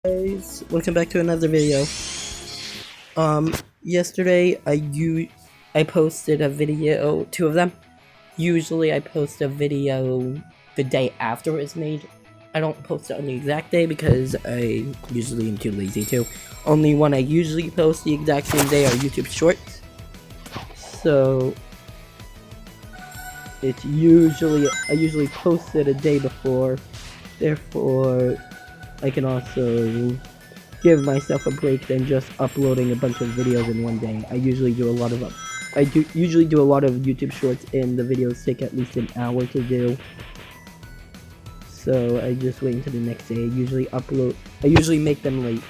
Guys, welcome back to another video. Yesterday I posted a video, two of them. Usually I post a video the day after it's made. I don't post it on the exact day because I usually am too lazy to. Only one I usually post the exact same day are YouTube Shorts. So I usually post it a day before. Therefore, I can also give myself a break than just uploading a bunch of videos in one day. I usually do a lot of YouTube Shorts, and the videos take at least an hour to do. So I just wait until the next day. I usually make them late.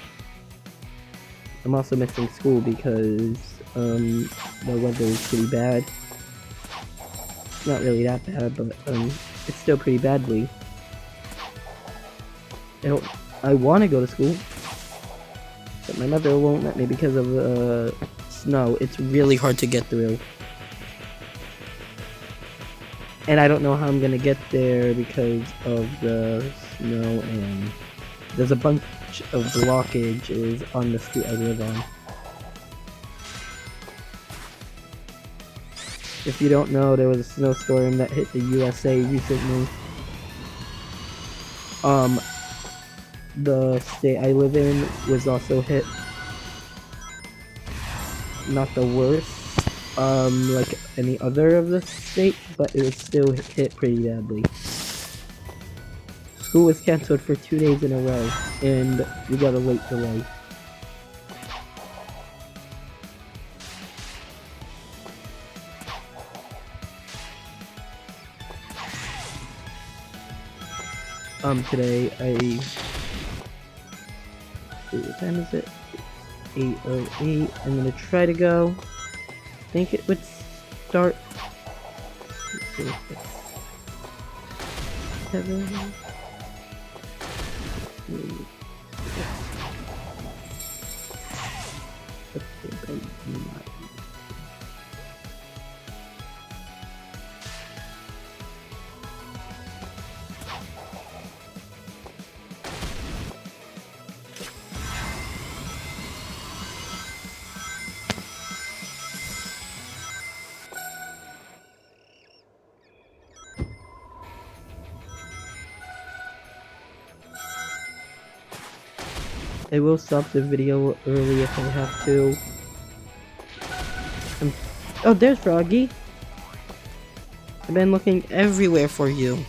I'm also missing school because the weather is pretty bad. Not really that bad, but it's still pretty badly. I want to go to school, but my mother won't let me because of snow. It's really hard to get through. And I don't know how I'm gonna get there because of the snow, and there's a bunch of blockages on the street I live on. If you don't know, there was a snowstorm that hit the USA recently. The state I live in was also hit. Not the worst, like any other of the states, but it was still hit pretty badly. School was cancelled for 2 days in a row, and we got a late delay. Today what time is it? 8:08. I'm gonna try to go. I think it would start. 7. I will stop the video early if I have to. Oh, there's Froggy. I've been looking everywhere for you.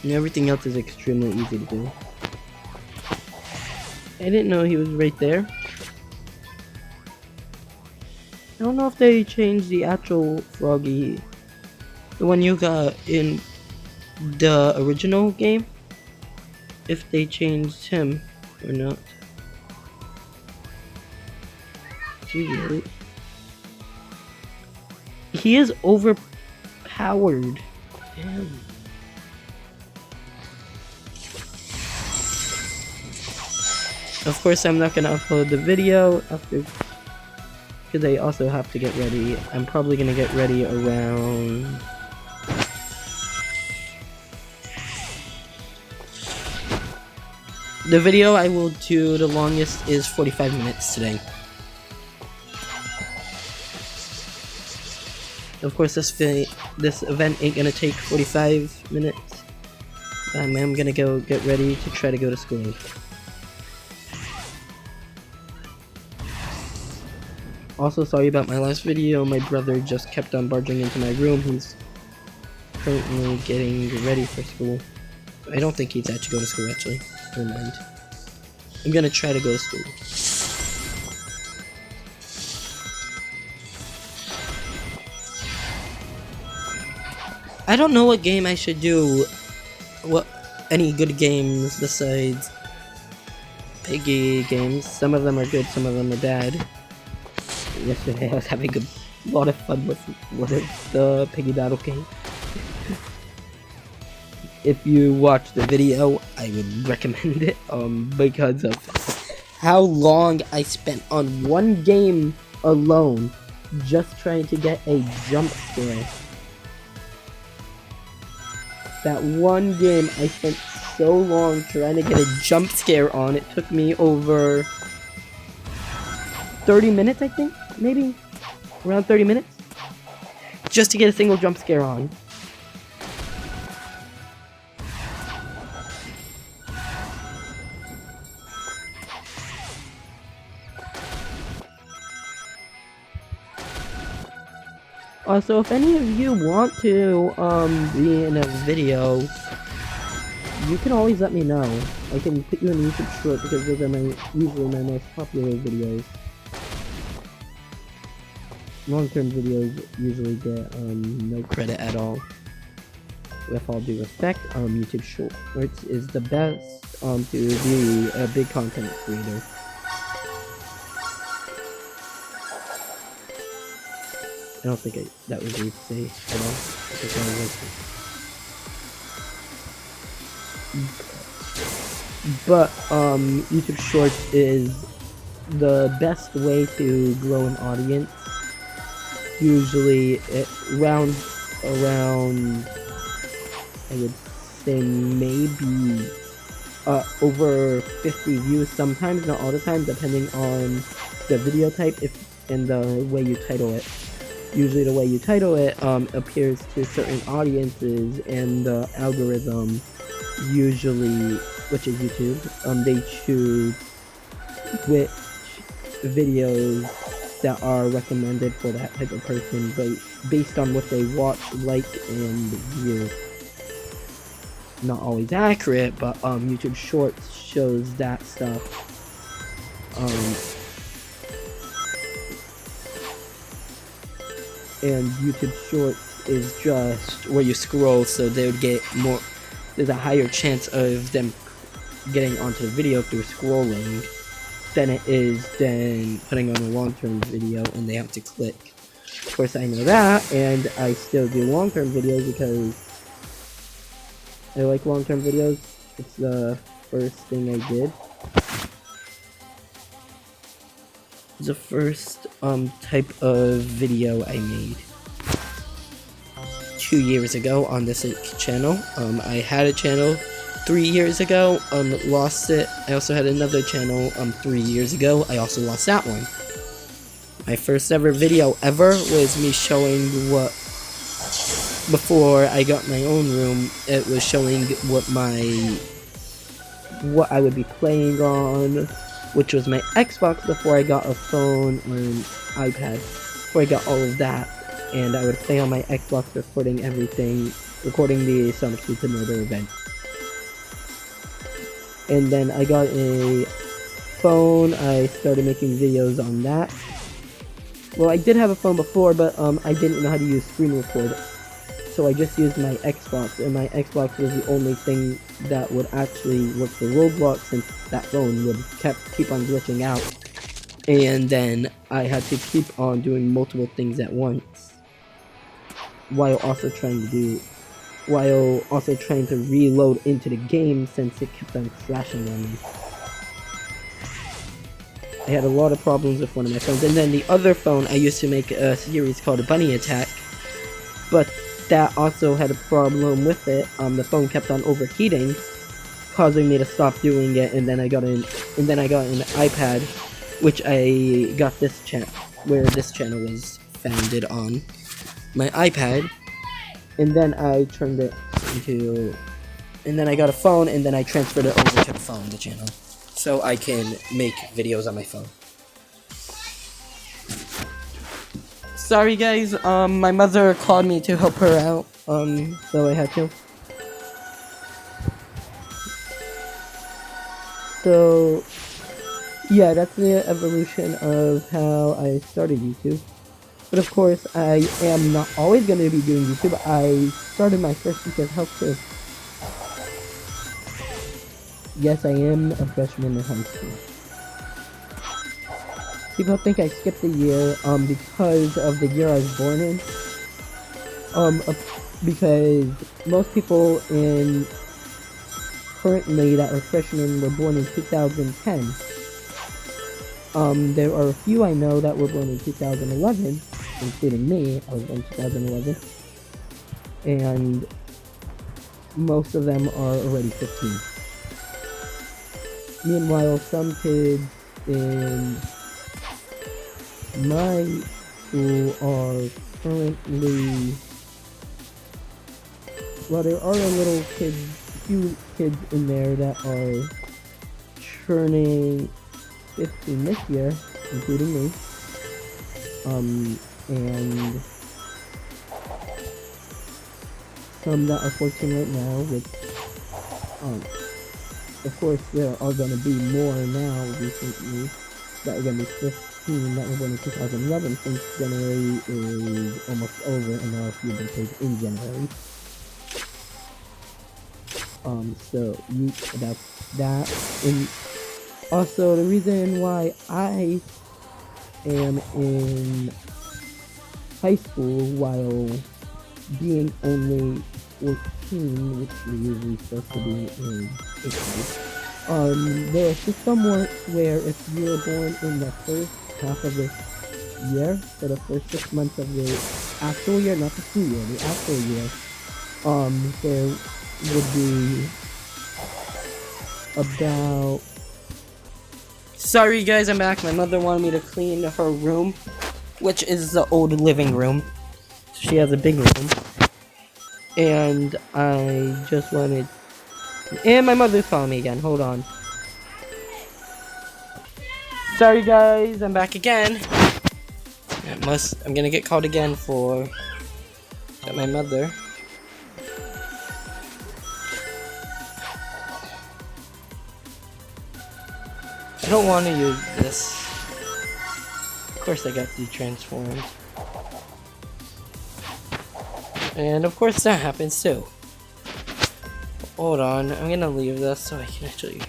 And everything else is extremely easy to do. I didn't know he was right there. I don't know if they changed the actual Froggy, the one you got in the original game, if they changed him or not. Really? He is overpowered. Damn. Of course, I'm not gonna upload the video after, because I also have to get ready. I'm probably gonna get ready around the video I will do the longest is 45 minutes today. Of course, this event ain't gonna take 45 minutes. I'm gonna go get ready to try to go to school. Also, sorry about my last video. My brother just kept on barging into my room. He's currently getting ready for school. I don't think he's actually going to school, actually. Never mind. I'm gonna try to go to school. I don't know what game I should do. Any good games besides Piggy games. Some of them are good, some of them are bad. Yesterday I was having a lot of fun with the Piggy Battle game. If you watch the video, I would recommend it, because of how long I spent on one game alone, just trying to get a jump scare. That one game I spent so long trying to get a jump scare on. It took me over 30 minutes, I think, maybe around 30 minutes, just to get a single jump scare on. Also, if any of you want to be in a video, you can always let me know. I can put you in YouTube short because those are usually my most popular videos. Long-term videos usually get no credit at all. With all due respect, YouTube Shorts is the best to be a big content creator. I don't think that was rude to say at all. I think that was But YouTube Shorts is the best way to grow an audience. Usually it rounds around, I would say maybe over 50 views sometimes, not all the time, depending on the video type and the way you title it. Usually the way you title it appears to certain audiences, and the algorithm usually, which is YouTube, they choose which videos that are recommended for that type of person based on what they watch, like, and view. Not always accurate, but YouTube Shorts shows that stuff. And YouTube Shorts is just where you scroll, so they would get more. There's a higher chance of them getting onto the video through scrolling than it is than putting on a long-term video and they have to click. Of course, I know that, and I still do long-term videos because I like long-term videos. It's the first thing I did. The first type of video I made 2 years ago on this channel. I had a channel 3 years ago, lost it. I also had another channel 3 years ago. I also lost that one. My first ever video ever was me showing before I got my own room, it was showing what I would be playing on, which was my Xbox before I got a phone or an iPad, before I got all of that, and I would play on my Xbox recording everything, recording the Sonic Pizza Murder event. And then I got a phone, I started making videos on that. Well, I did have a phone before, but I didn't know how to use screen record, so I just used my Xbox, and my Xbox was the only thing that would actually work for Roblox, since that phone would keep on glitching out. And then I had to keep on doing multiple things at once, while also trying to reload into the game since it kept on crashing on me. I had a lot of problems with one of my phones, and then the other phone I used to make a series called Bunny Attack, but that also had a problem with it. The phone kept on overheating, causing me to stop doing it, and then I got an iPad, which I got this channel, where this channel was founded on my iPad, and then I turned it into, and then I got a phone, and then I transferred it over to the phone, the channel, so I can make videos on my phone. Sorry guys, my mother called me to help her out, so I had to. So, yeah, that's the evolution of how I started YouTube. But of course, I am not always going to be doing YouTube. I started my first week of health too. Yes, I am a freshman in high school. People think I skipped a year, because of the year I was born in. Because most people currently that are freshmen were born in 2010. There are a few I know that were born in 2011, including me. I was born in 2011. And most of them are already 15. Meanwhile, some kids in my school are currently, well, there are a few kids in there that are turning 15 this year, including me. And some that are 14 right now, which, of course, there are going to be more now recently that are going to be 15 that were born in 2011, since January is almost over and there are a few birthdays in January. So about that. And also, the reason why I am in high school while being only 14, which we're usually supposed to be in 8th grade, there are system works where if you're born in the first half of the year, so the first 6 months of the actual year, not the school year, the actual year, there would be about... Sorry guys, I'm back. My mother wanted me to clean her room, which is the old living room. She has a big room. And I just wanted... And my mother's calling me again. Hold on. Sorry guys, I'm back again. I'm gonna get called again for my mother. I don't want to use this. Of course I got de-transformed. And of course that happens too. Hold on, I'm gonna leave this so I can actually...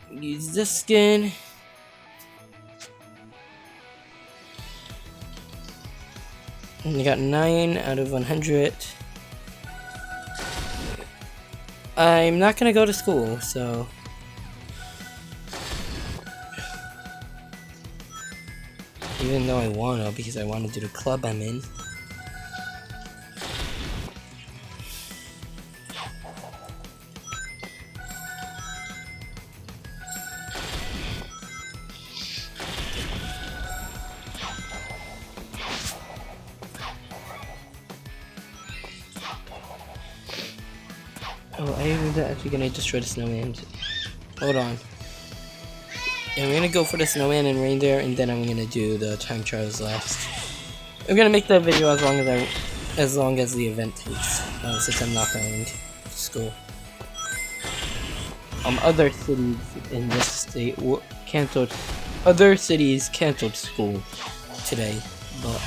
use this skin. And you got 9 out of 100. I'm not gonna go to school, so... even though I wanna, because I wanna do the club I'm in. Oh, I am actually gonna destroy the snowman. Hold on. Yeah, I'm gonna go for the snowman and reindeer, and then I'm gonna do the time trials last. I'm gonna make that video as long as the event takes, since I'm not going to school. Other cities in this state canceled. Other cities canceled school today, but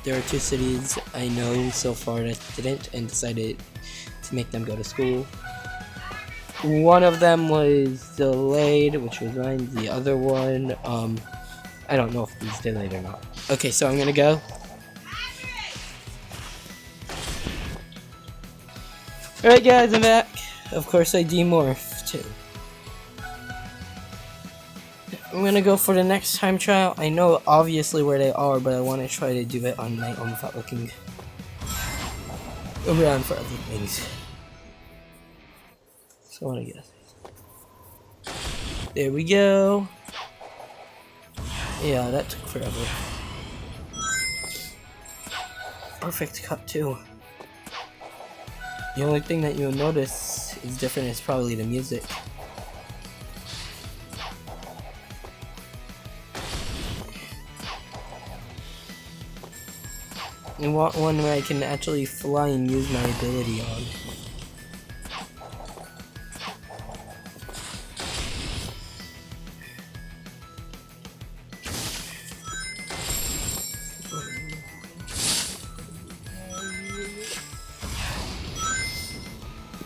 there are 2 cities I know so far that didn't and decided to make them go to school. One of them was delayed, which was mine. The other one, I don't know if he's delayed or not. Okay, so I'm gonna go. Alright guys, I'm back. Of course I demorphed too. I'm gonna go for the next time trial. I know obviously where they are, but I want to try to do it on my own without looking around for other things. So I want to guess. There we go. Yeah, that took forever. Perfect cut too. The only thing that you'll notice is different is probably the music. I want one where I can actually fly and use my ability on.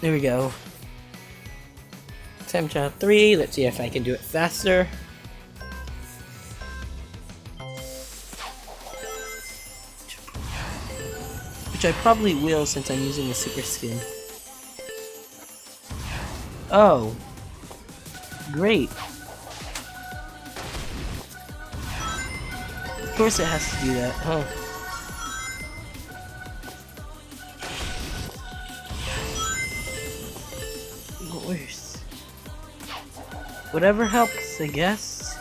There we go. Time trial 3. Let's see if I can do it faster. Which I probably will since I'm using a super skin. Oh. Great. course it has to do that, huh? Worse. Whatever helps, I guess.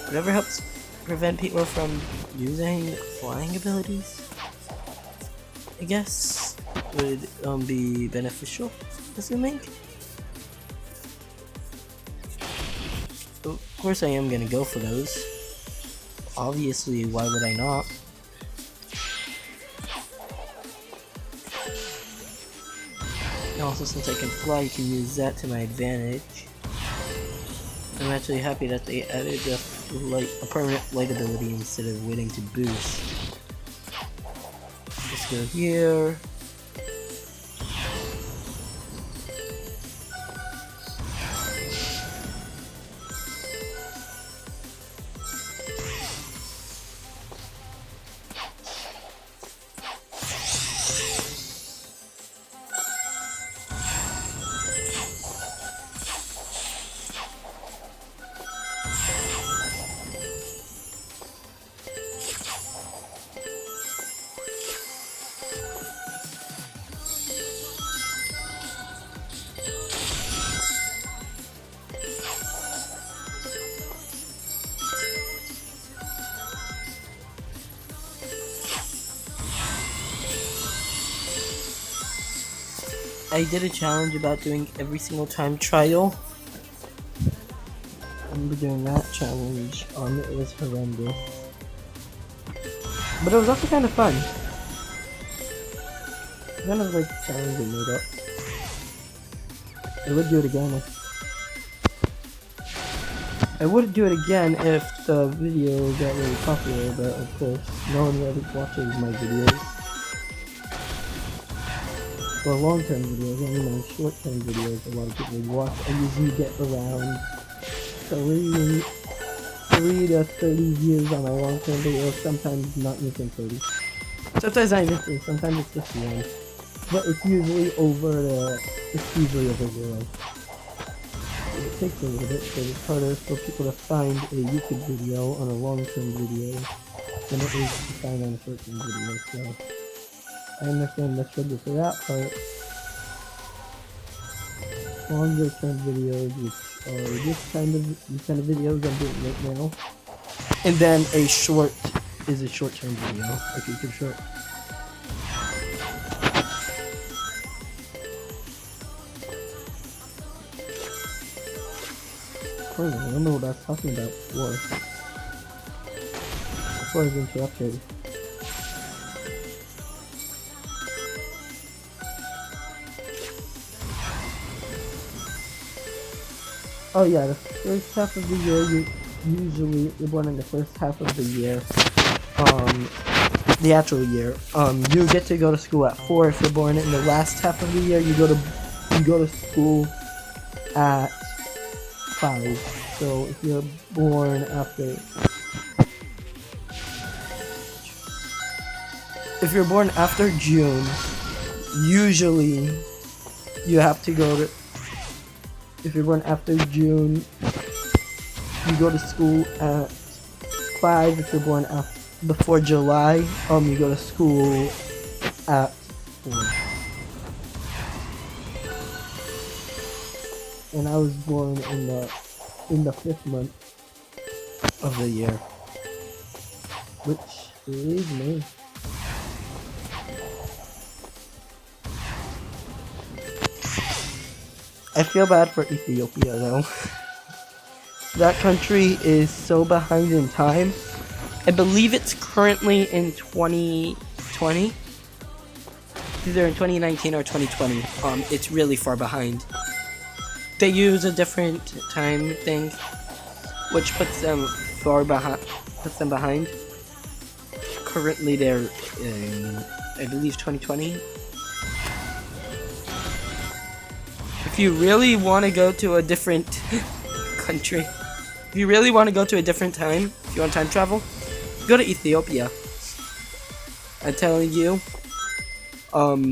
Whatever helps prevent people from using flying abilities, I guess, would be beneficial, assuming. Of course I am gonna go for those. Obviously, why would I not? And also, since I can fly, you can use that to my advantage. I'm actually happy that they added a permanent flight ability instead of waiting to boost. Let's go here. I did a challenge about doing every single time trial. I remember doing that challenge. It was horrendous. But it was also kind of fun. Kind of like a challenge I made up. I would do it again if the video got really popular, but of course, no one really watches my videos. For long-term videos, only my short-term videos a lot of people watch. I usually get around 3 to 30 views on my long-term videos, sometimes not even 30. Sometimes not even 3, sometimes it's just 1. But it's usually over 0. It takes a little bit, so it's harder for people to find a YouTube video on a long-term video than it is to find on a short-term video, so I understand the struggle for that part. Longer term videos, which are these kind of videos I'm doing right now. And then a short is a short term video, a YouTube short. I don't know what I was talking about before I was interrupted. Oh yeah, the first half of the year, you're born in the first half of the year, the actual year. You get to go to school at 4. If you're born in the last half of the year, you go to school at 5. So if you're born after June, usually you have to go to. If you're born after June, you go to school at 5. If you're born before July, you go to school at 4. And I was born in the 5th month of the year, which is me. I feel bad for Ethiopia though. That country is so behind in time. I believe it's currently in 2020. Either in 2019 or 2020. It's really far behind. They use a different time thing, which puts them behind. Currently they're in, I believe, 2020. If you really want to go to a different country, if you really want to go to a different time, if you want time travel, go to Ethiopia. I'm telling you,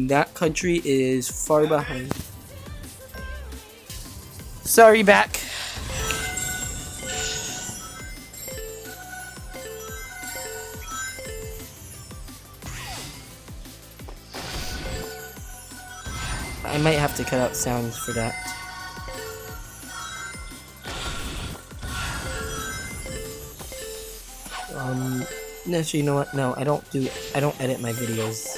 that country is far behind. Sorry, back. I might have to cut out sounds for that. Actually, you know what? No, I don't edit my videos.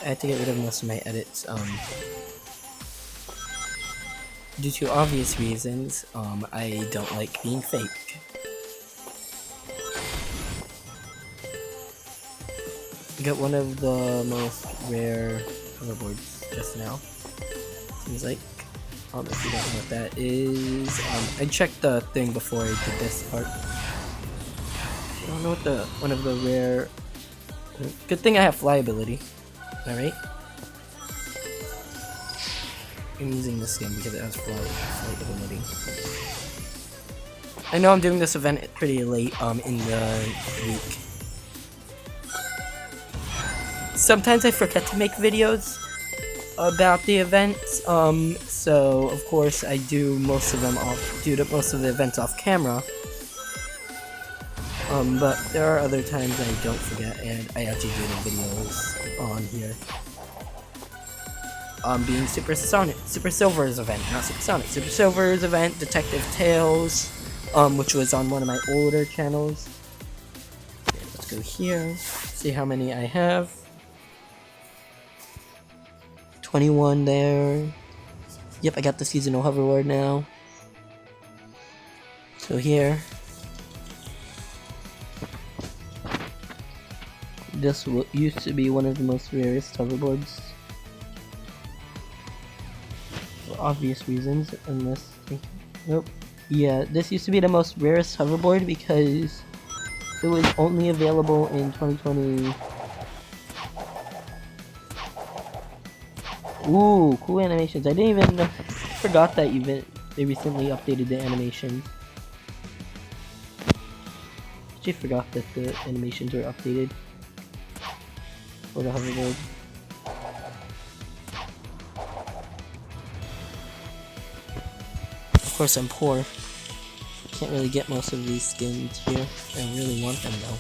I had to get rid of most of my edits, due to obvious reasons. I don't like being fake. I got one of the most rare hoverboards just now. Seems like. If you don't know what that is, I checked the thing before I did this part. I don't know what one of the rare. Good thing I have flyability. Alright. I'm using this skin because it has flyability. I know I'm doing this event pretty late in the week. Sometimes I forget to make videos about the events, so of course I do most of the events off camera. But there are other times I don't forget and I actually do the videos on here. Being Super Silver's event, not Super Sonic. Super Silver's event, Detective Tales, which was on one of my older channels. Okay, let's go here, see how many I have. 21 there. Yep, I got the seasonal hoverboard now. So here. This used to be one of the most rarest hoverboards. For obvious reasons, unless... Nope. Yeah, this used to be the most rarest hoverboard because it was only available in 2020... Ooh, cool animations. I didn't even forgot that they recently updated the animations. Actually forgot that the animations were updated for the hoverboard. Of course I'm poor. Can't really get most of these skins here. I really want them though.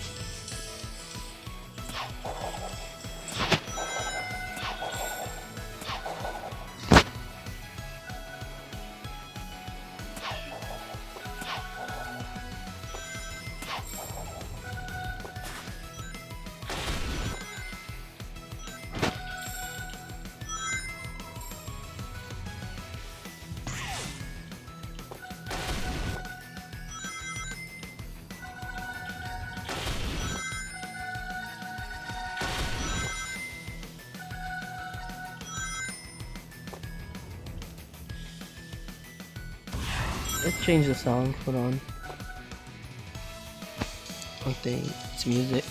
Let's change the song, hold on. I think it's music.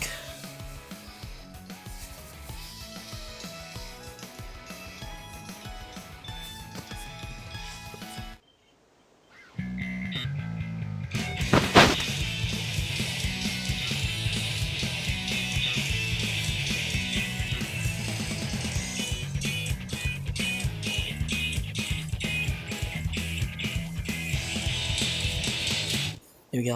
Here we go.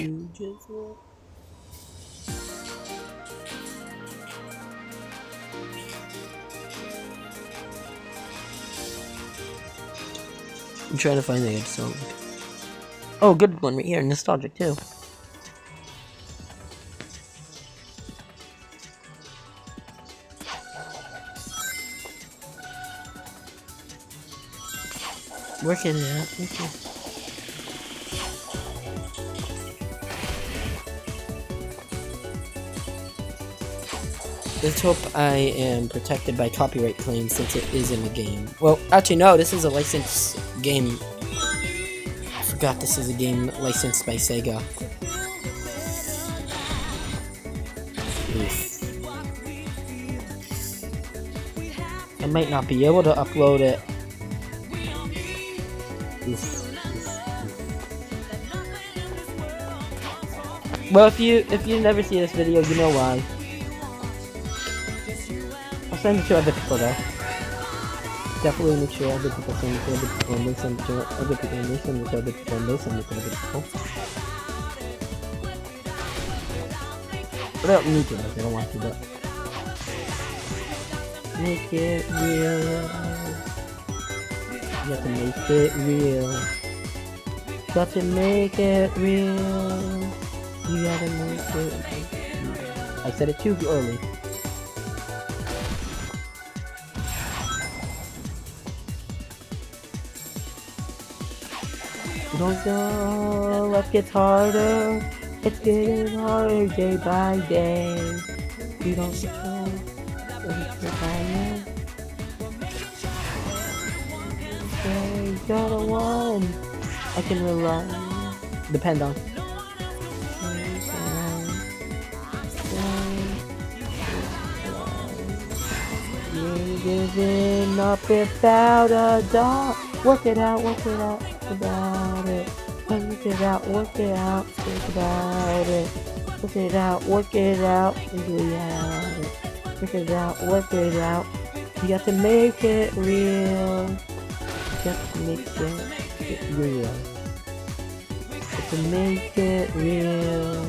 you just want. I'm trying to find the good song. Oh, good one right here, nostalgic too. Working it out. Okay. Let's hope I am protected by copyright claims since it is in the game. Well, actually no, this is a licensed game. I forgot this is a game licensed by Sega. Oof. I might not be able to upload it. Oof. Well, if you never see this video, you know why. I'll send it to other people though. Definitely make sure other people send it to other people, and they send it to other people, and they send it to other people, and they send it to other people. But I don't need to, like, I don't want to, but make it real. You have to make it real. Got to make it real. You gotta make it real. I said it too early. Don't go, life gets harder. It's getting harder day by day. You don't control everything I know. You're the one I can rely on. Depend on. You're giving up without a doubt. Work it out, work it out, about it. Work it out, work it out, think about it. Work it out, work it out, figure out it. Work it out, work it out. You got to make it real. You got to make it real. You got to make it real.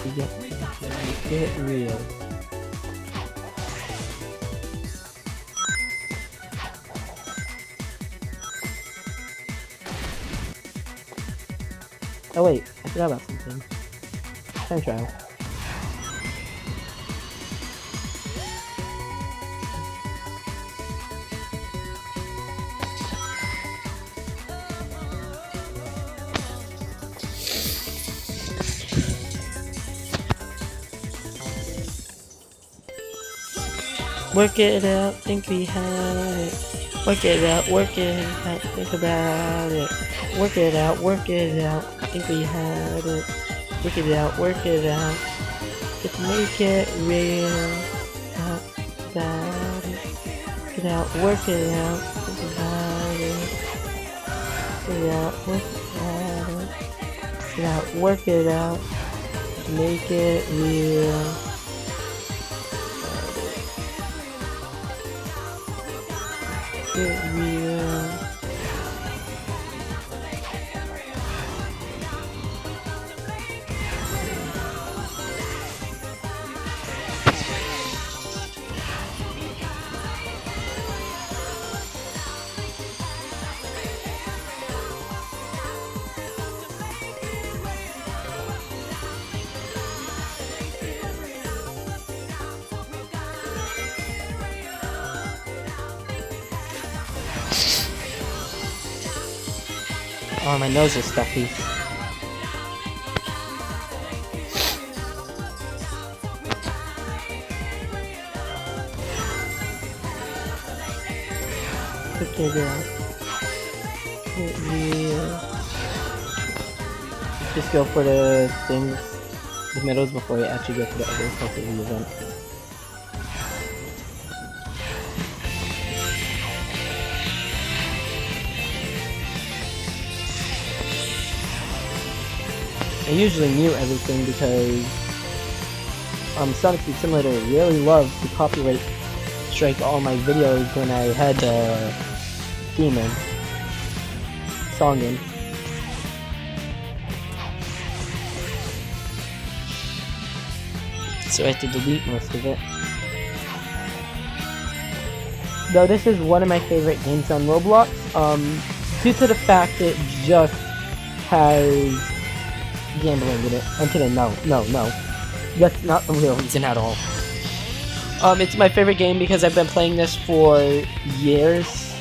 You got to make it real. Oh wait, I forgot about something. Time trial. Work it out, think we had it. Work it out, work it out, think about it. Work it out, think we had it. Work it out, just make it real. About it. Work it out, think about it. Work it out, make it real. Get real. Oh, my nose is stuffy. Okay, girl. Get real. Just go for the things, the medals before you actually go for the other parts of the event. I usually mute everything because Sonic Speed Simulator really loves to copyright strike all my videos when I had the theme in, song in. so I have to delete most of it. Though this is one of my favorite games on Roblox, due to the fact it just has gambling in it. I'm kidding, no. That's not the real reason at all. It's my favorite game because I've been playing this for years.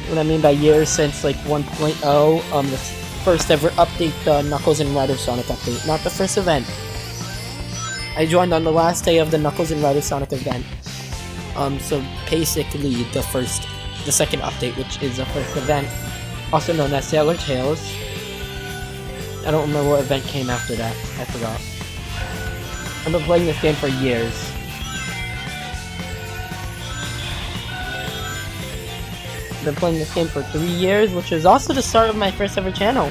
What I mean by years, since like 1.0, the first ever update, the Knuckles and Rider Sonic update, not the first event. I joined on the last day of the Knuckles and Rider Sonic event. So basically the second update, which is the first event, also known as Sailor Tales. I don't remember what event came after that, I forgot. I've been playing this game for years. I've been playing this game for 3 years, which is also the start of my first ever channel.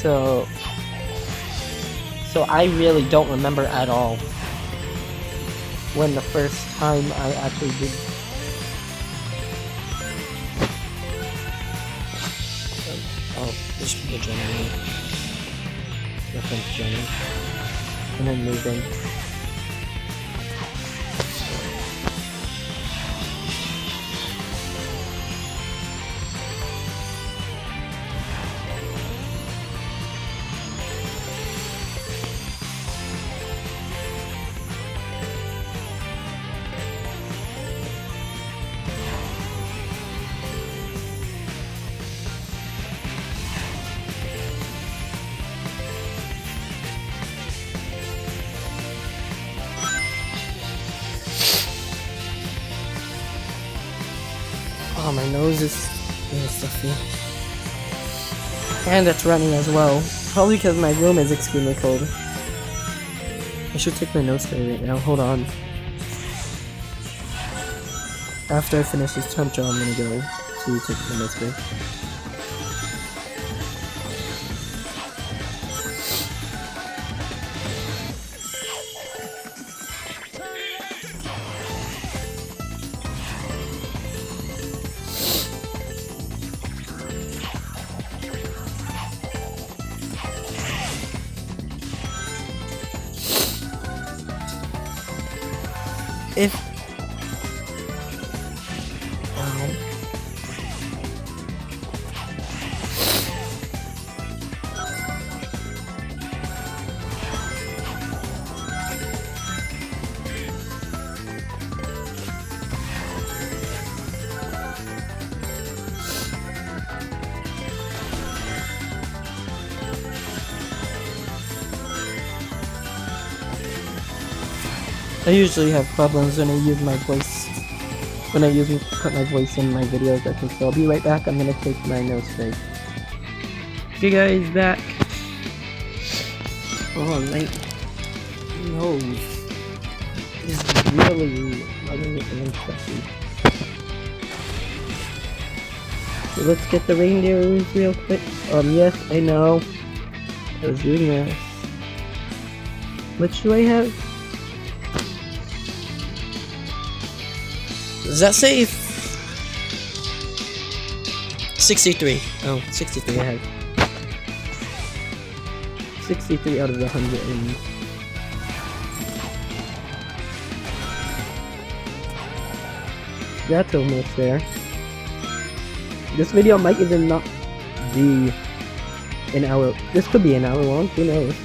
So I really don't remember at all when the first time I actually did. Oh, this should be a general. Reference general. And then moving. Oh, my nose is stuffy. And it's running as well. Probably because my room is extremely cold. I should take my nose spray right now. Hold on. After I finish this temperature, I'm gonna go to take my nose spray. I usually have problems when I use my voice. When I put my voice in my videos, I think so. I'll be right back. I'm gonna take my nose spray. Okay, guys, back. Oh, my nose is really running and stuffy. So let's get the reindeers real quick. Yes, I know. I was doing this. What should I have? Does that say 63? Oh, 63 I have. 63 out of 100 and... That's almost there. This video might even not be an hour. This could be an hour long, who knows?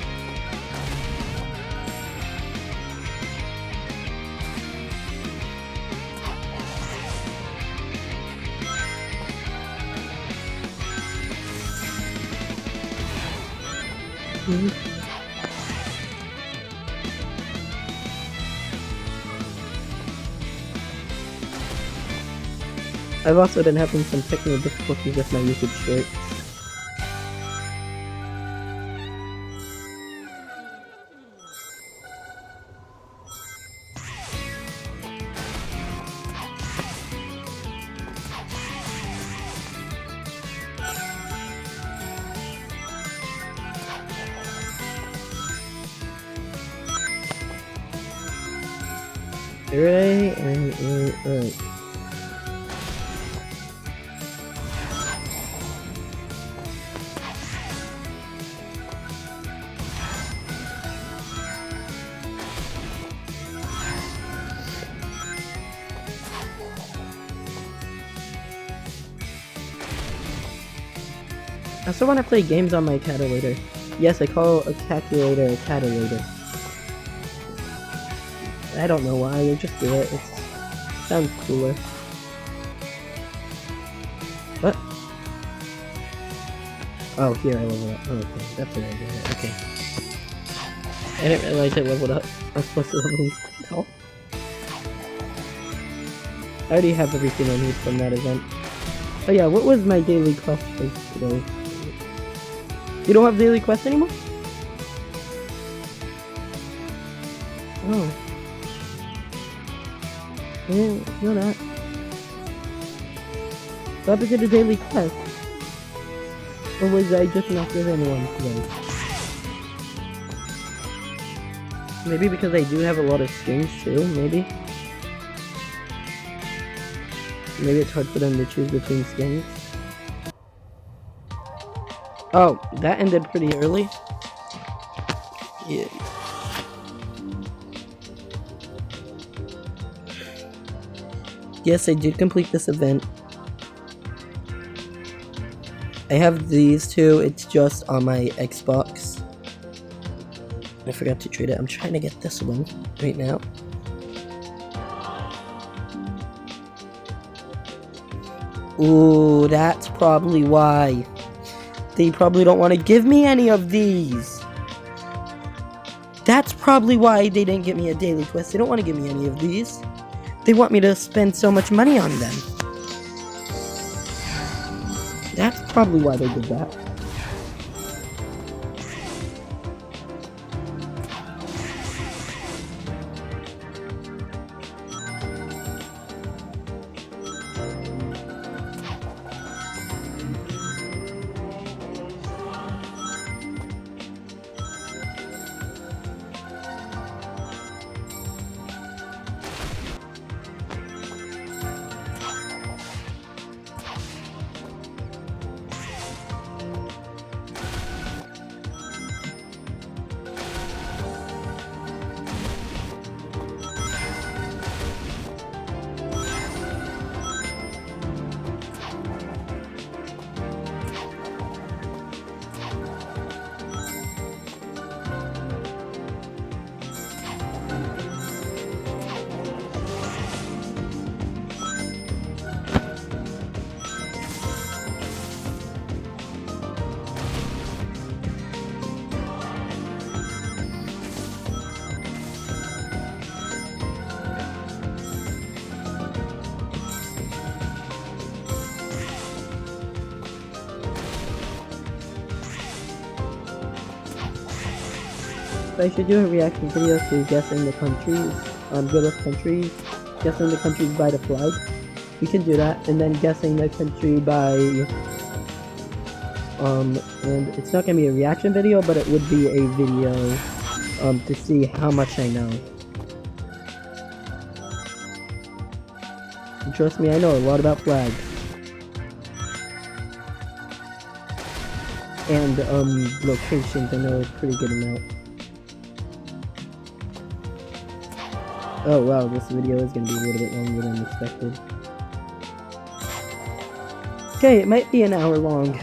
I've also been having some technical difficulties with my YouTube shorts. Right. I also want to play games on my calculator. Yes, I call a calculator a calculator. I don't know why, I just do it. It sounds cooler. What? Oh, here I level up. Oh, okay, that's what I did. Okay. I didn't realize I leveled up. I was supposed to level up. I already have everything I need from that event. Oh yeah, what was my daily quest for today? You don't have daily quest anymore? Oh. I didn't know that. What happened to the daily quest? Or was I just not given one today? Maybe because I do have a lot of skins too, maybe? Maybe it's hard for them to choose between skins. Oh, that ended pretty early. Yeah. Yes, I did complete this event. I have these two, it's just on my Xbox. I forgot to trade it. I'm trying to get this one right now. Ooh, that's probably why. They probably don't want to give me any of these. That's probably why they didn't give me a daily quest. They don't want to give me any of these. They want me to spend so much money on them. That's probably why they did that. I should do a reaction video to guessing the countries, good of countries, guessing the countries by the flag. We can do that, and then guessing the country by, and it's not gonna be a reaction video, but it would be a video, to see how much I know. And trust me, I know a lot about flags. And, locations, I know a pretty good amount. Oh wow, this video is going to be a little bit longer than expected. Okay, it might be an hour long.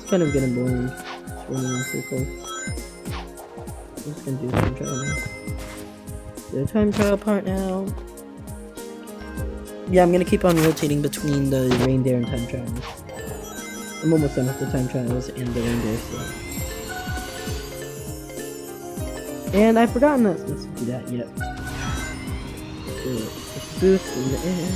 Kind of getting boring, just running in circles. I'm just gonna do the time trial now. The time trial part now. Yeah, I'm gonna keep on rotating between the reindeer and time trials. I'm almost done with the time trials and the reindeer stuff. And I've forgotten that I'm supposed to do that yet. So, let's boost in the air.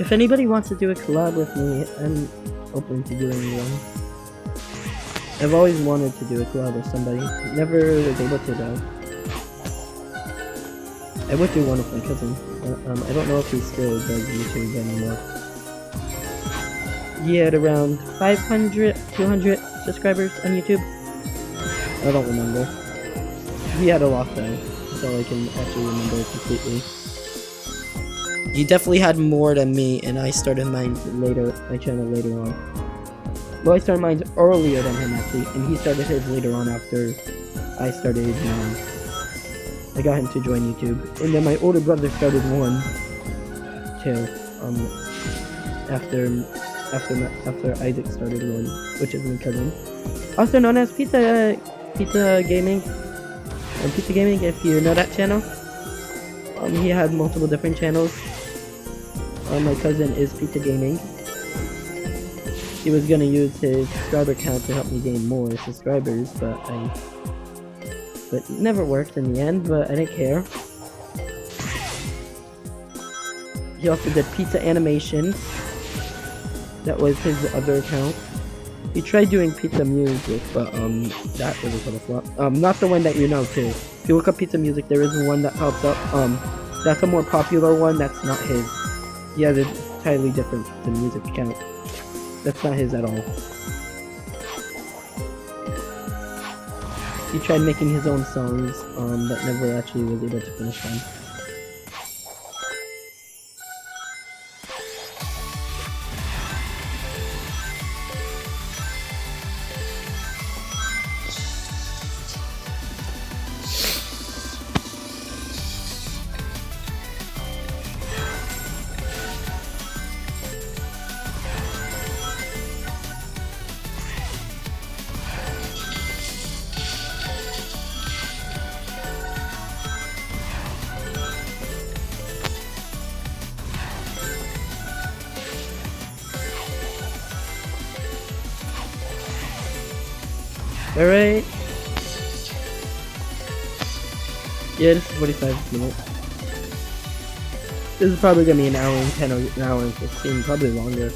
If anybody wants to do a collab with me, I'm open to doing one. I've always wanted to do a collab with somebody. Never was able to though. I would do one with my cousin. I don't know if he still does YouTube anymore. He had around 500, 200 subscribers on YouTube. I don't remember. He had a lot though. That's all I can actually remember completely. He definitely had more than me, and I started my channel later on. Well, I started mine earlier than him actually, and he started his later on after I started. I got him to join YouTube, and then my older brother started one too. After Isaac started one, which is my cousin, also known as Pizza Gaming. Pizza Gaming, if you know that channel. He had multiple different channels. My cousin is Pizza Gaming. He was gonna use his subscriber count to help me gain more subscribers, but it never worked in the end, but I didn't care. He also did Pizza Animations. That was his other account. He tried doing Pizza Music, but that was a total flop. Not the one that you know too. If you look up Pizza Music, there is one that pops up. That's a more popular one. That's not his. He has a entirely different Pizza Music account. That's not his at all. He tried making his own songs, but never actually was able to finish them. Alright. Yeah, this is 45 minutes. This is probably gonna be an hour and 10 or an hour and 15, probably longer.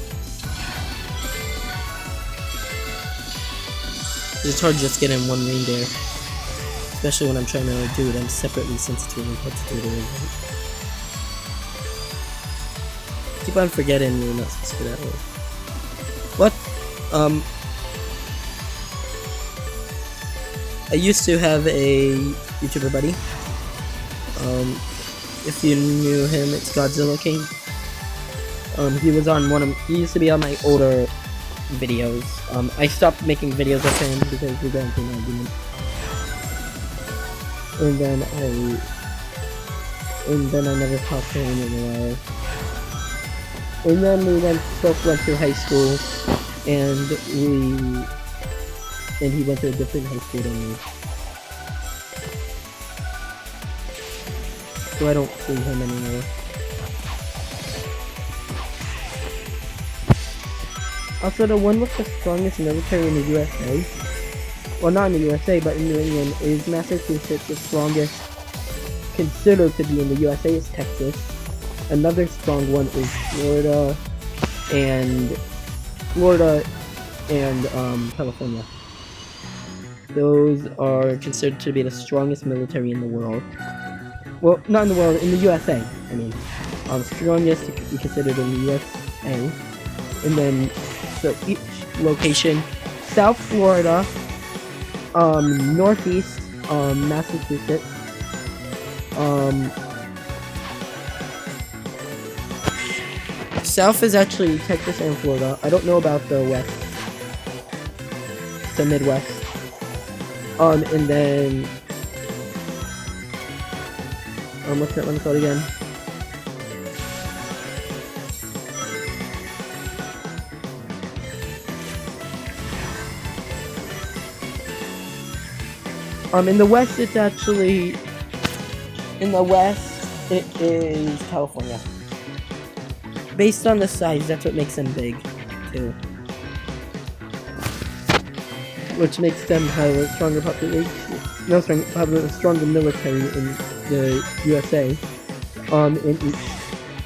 It's hard just getting one reindeer. Especially when I'm trying to do them separately since it's really hard to do it right. Keep on forgetting you're not supposed to do that way. What? I used to have a YouTuber buddy. If you knew him, it's Godzilla King. He was on he used to be on my older videos. I stopped making videos of him because we got into an argument. And then I never talked to him in a while. And then we both went to high school, and he went to a different high school than me. So I don't see him anymore. Also, the one with the strongest military in the USA, well, not in the USA, but in New England, is Massachusetts. The strongest considered to be in the USA is Texas. Another strong one is Florida and California. Those are considered to be the strongest military in the world. Well, not in the world, in the USA. I mean, strongest to be considered in the USA. And then, so each location: South Florida, Northeast, Massachusetts, South is actually Texas and Florida. I don't know about the West, the Midwest. And then, what's that one called again? In the West, it's actually, in the West, it is California. Based on the size, that's what makes them big, too. Which makes them have a stronger population, have a stronger military in the USA, in each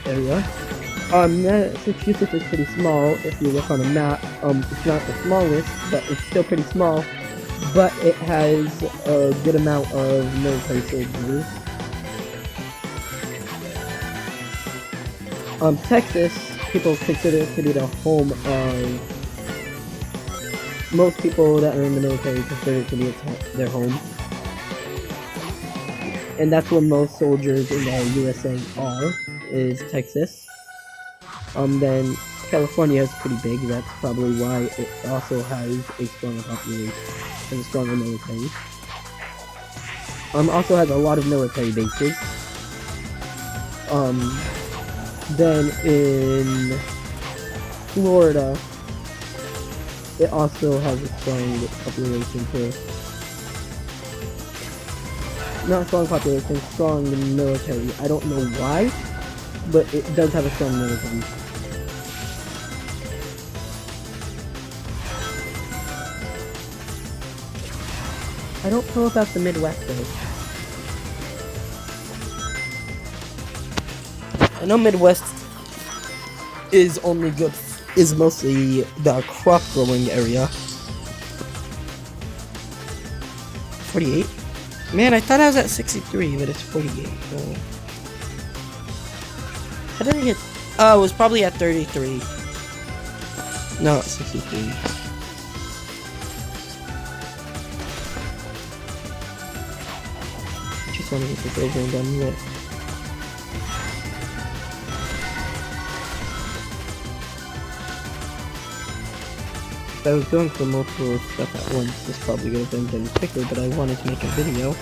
area. Massachusetts is pretty small if you look on a map. It's not the smallest, but it's still pretty small. But it has a good amount of military soldiers. Texas, people consider to be the home of... Most people that are in the military consider it to be their home. And that's where most soldiers in the USA are, is Texas. Then California is pretty big, that's probably why it also has a stronger population and a stronger military. Also has a lot of military bases. Then in Florida, it also has a strong population too. Not strong population, strong military. I don't know why, but it does have a strong military. I don't know about the Midwest though. I know Midwest is mostly the crop growing area. 48? Man, I thought I was at 63, but it's 48. Oh. How did I get... Oh, it was probably at 33. No, it's 63. Just want to get this over and done with. If I was going for multiple stuff at once, this probably would have been done quicker, but I wanted to make a video.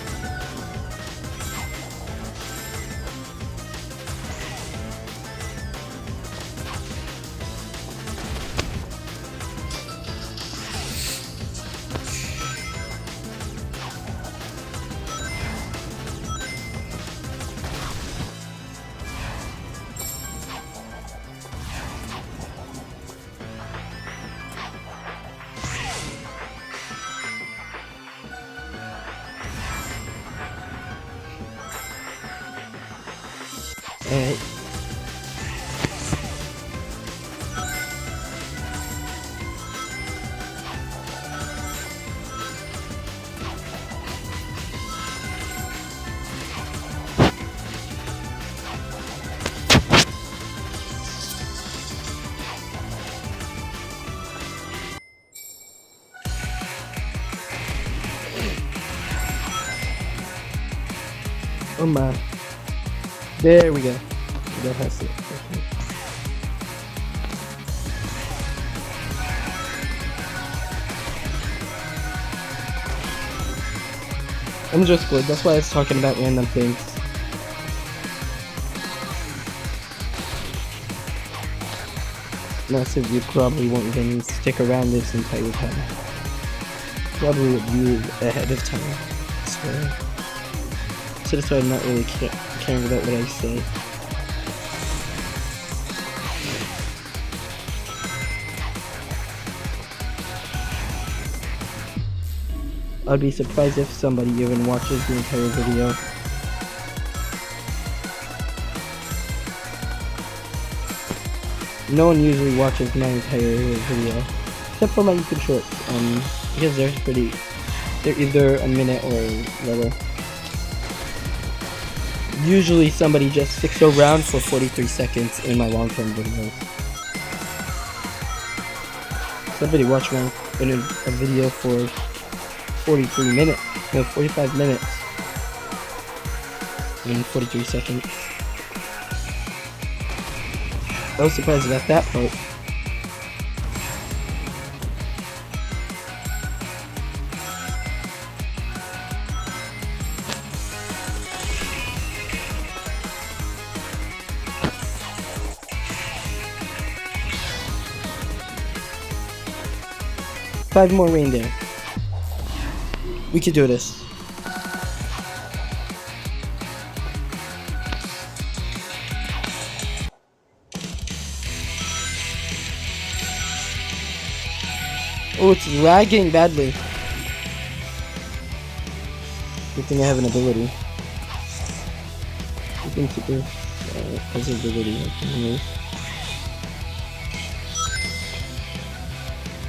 Alright. Oh my. There we go. That has it. Okay. I'm just good. That's why I was talking about random things. Massive, you probably won't even stick around this entire time. Probably would leave ahead of time. So that's why I'm not really caring about what I say. I'd be surprised if somebody even watches the entire video. No one usually watches my entire video, except for my YouTube shorts, because they're either a minute or lower. Usually somebody just sticks around for 43 seconds in my long-term videos. Somebody watched a video for 43 minutes, no, 45 minutes, and 43 seconds. I was surprised about that part. Five more reindeer. We could do this. Oh, it's lagging badly. Good thing I have an ability. You can keep this as ability.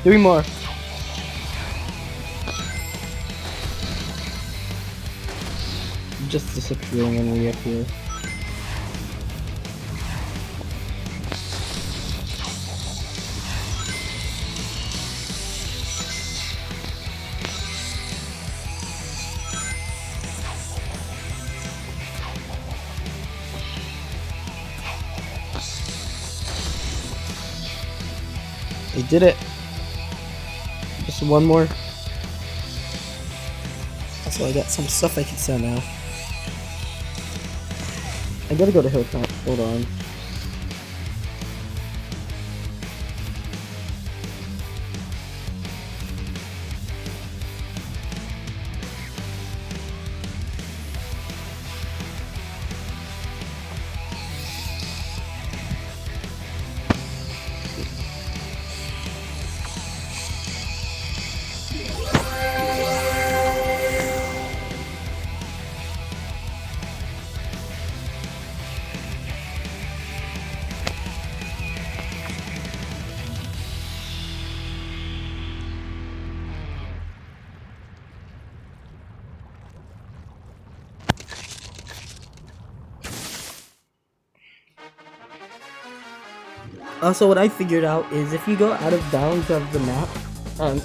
3 more. Just disappearing and reappear. I did it. Just one more. Also, I got some stuff I can sell now. I gotta go to Hilltop. Hold on. Also, what I figured out is if you go out of bounds of the map,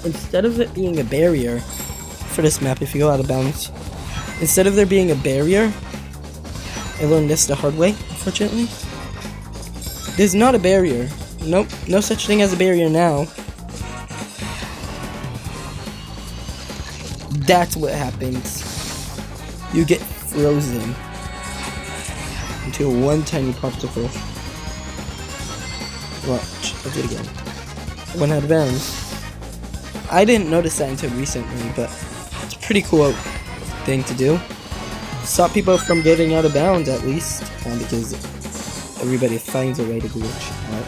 instead of it being a barrier for this map, if you go out of bounds, instead of there being a barrier, I learned this the hard way, unfortunately. There's not a barrier. Nope, no such thing as a barrier now. That's what happens. You get frozen into one tiny popsicle. Watch, I'll do it again. Went out of bounds. I didn't notice that until recently, but it's a pretty cool thing to do. Stop people from getting out of bounds at least, because everybody finds a way to glitch out.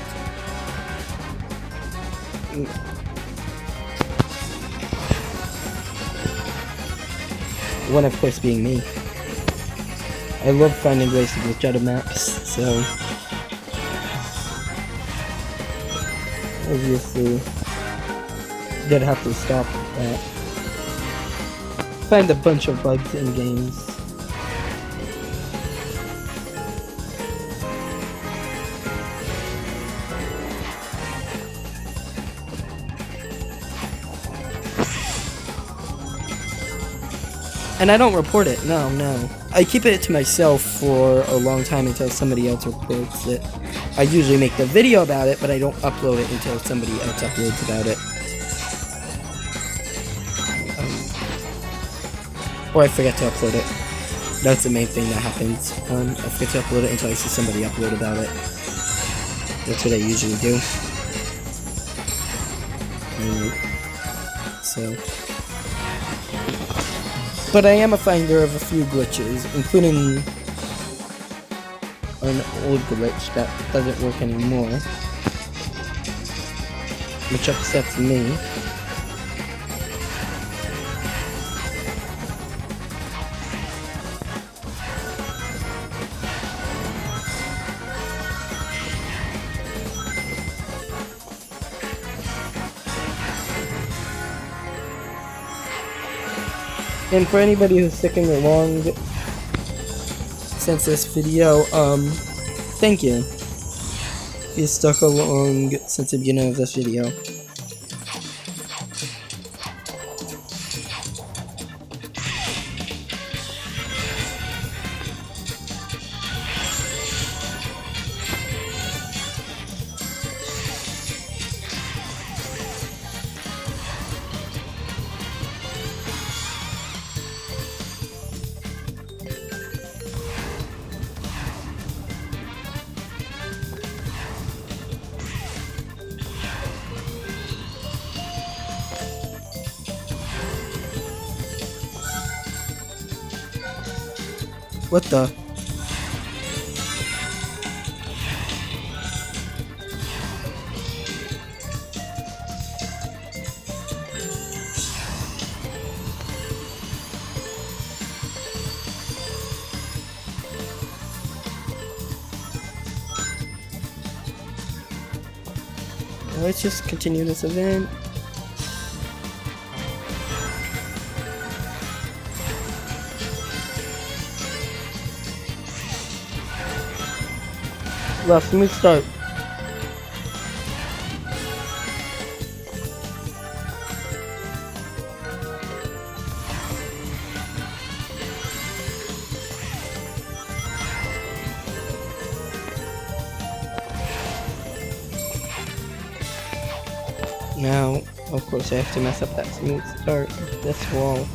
One, of course, being me. I love finding ways to glitch out of maps, so obviously gonna have to stop that. Find a bunch of bugs in games. And I don't report it, no. I keep it to myself for a long time until somebody else reports it. I usually make the video about it, but I don't upload it until somebody else uploads about it. Or I forget to upload it. That's the main thing that happens. I forget to upload it until I see somebody upload about it. That's what I usually do. So... But I am a finder of a few glitches, including an old glitch that doesn't work anymore, which upsets me. And for anybody who's sticking along since this video, thank you. You stuck along since the beginning of this video. What the? Let's just continue this event. Well, smooth start. Now, of course, I have to mess up that smooth start. This wall.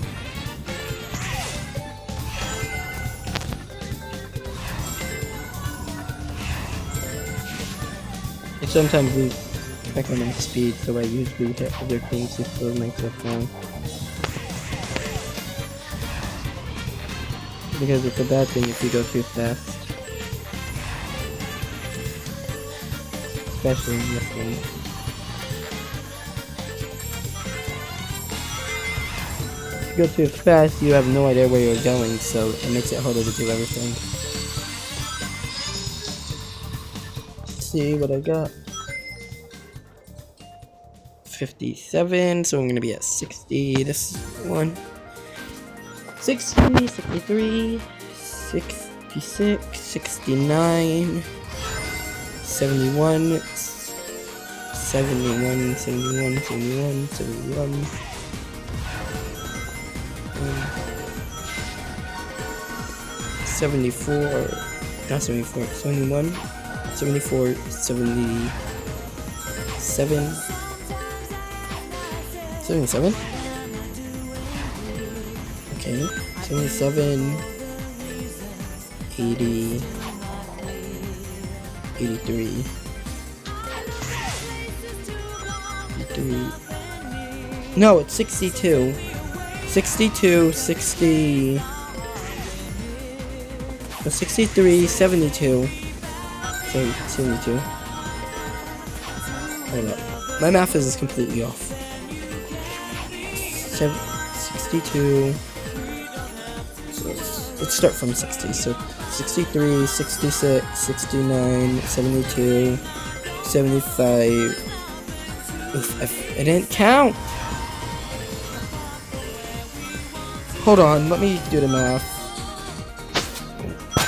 I sometimes lose track of my speed, so I usually hit other things to slow myself down. Because it's a bad thing if you go too fast. Especially in this game. If you go too fast, you have no idea where you're going, so it makes it harder to do everything. Let's see what I got. 57, so I'm gonna be at 60 this one. 60, 63, 66, 69, 71, 71, 71, 71, 71, 74, not 74, 71, 74, 77, 77? Okay, 77, 80, 83, 83, no, it's 62, 62, 60, 63, 72, sorry, 72, hold up, my math is completely off, 62, let's start from 60, so 63, 66, 69, 72, 75, oof, I didn't count! Hold on, let me do the math.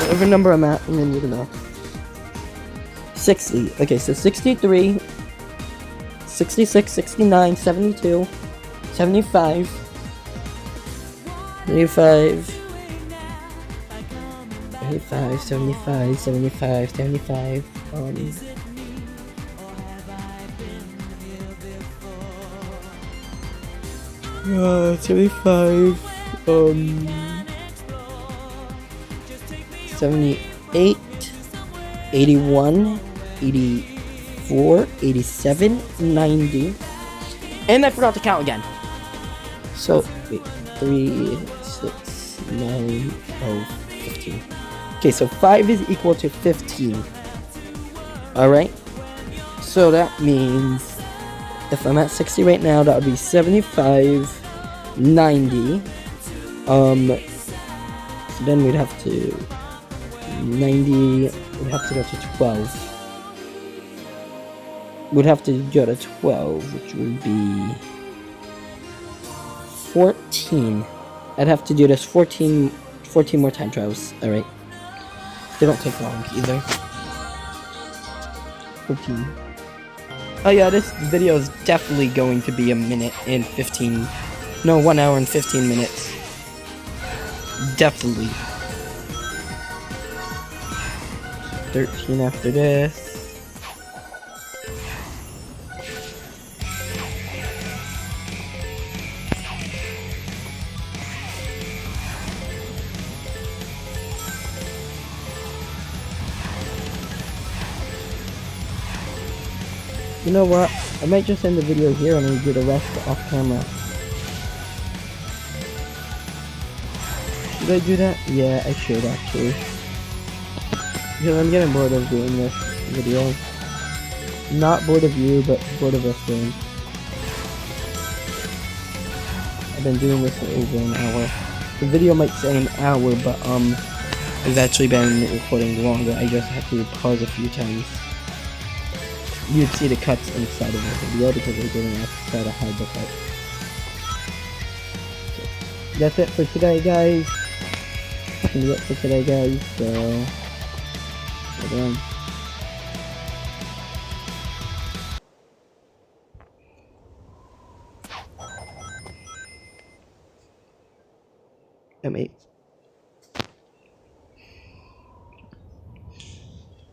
Whatever number I'm at, I'm gonna do the math. 60, okay, so 63, 66, 69, 72, 75, 85, 85, 75, 75, 75, 75, 78, 81, 84, 87, 90, and I forgot to count again. So, wait, 3, 6, 9, 15. Okay, so 5 is equal to 15. Alright? So that means, if I'm at 60 right now, that would be 75, 90. So then we'd have to, 90, we'd have to go to 12. We'd have to go to 12, which would be 14. I'd have to do this 14 more time trials. Alright. They don't take long either. 14. Oh yeah, this video is definitely going to be a minute and 15. No, 1 hour and 15 minutes. Definitely. 13 after this. You know what? I might just end the video here and we'll do the rest off camera. Should I do that? Yeah, I should actually. Because I'm getting bored of doing this video. Not bored of you, but bored of us doing. I've been doing this for over an hour. The video might say an hour, but I've actually been recording longer. I just have to pause a few times. You'd see the cuts inside of the video because I didn't have to try to hide the cuts. So, that's it for today, guys. So, hold on. wait.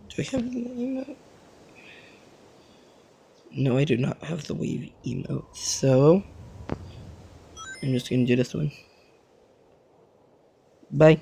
Do I have an emote? No, I do not have the wave emote, so I'm just gonna do this one. Bye.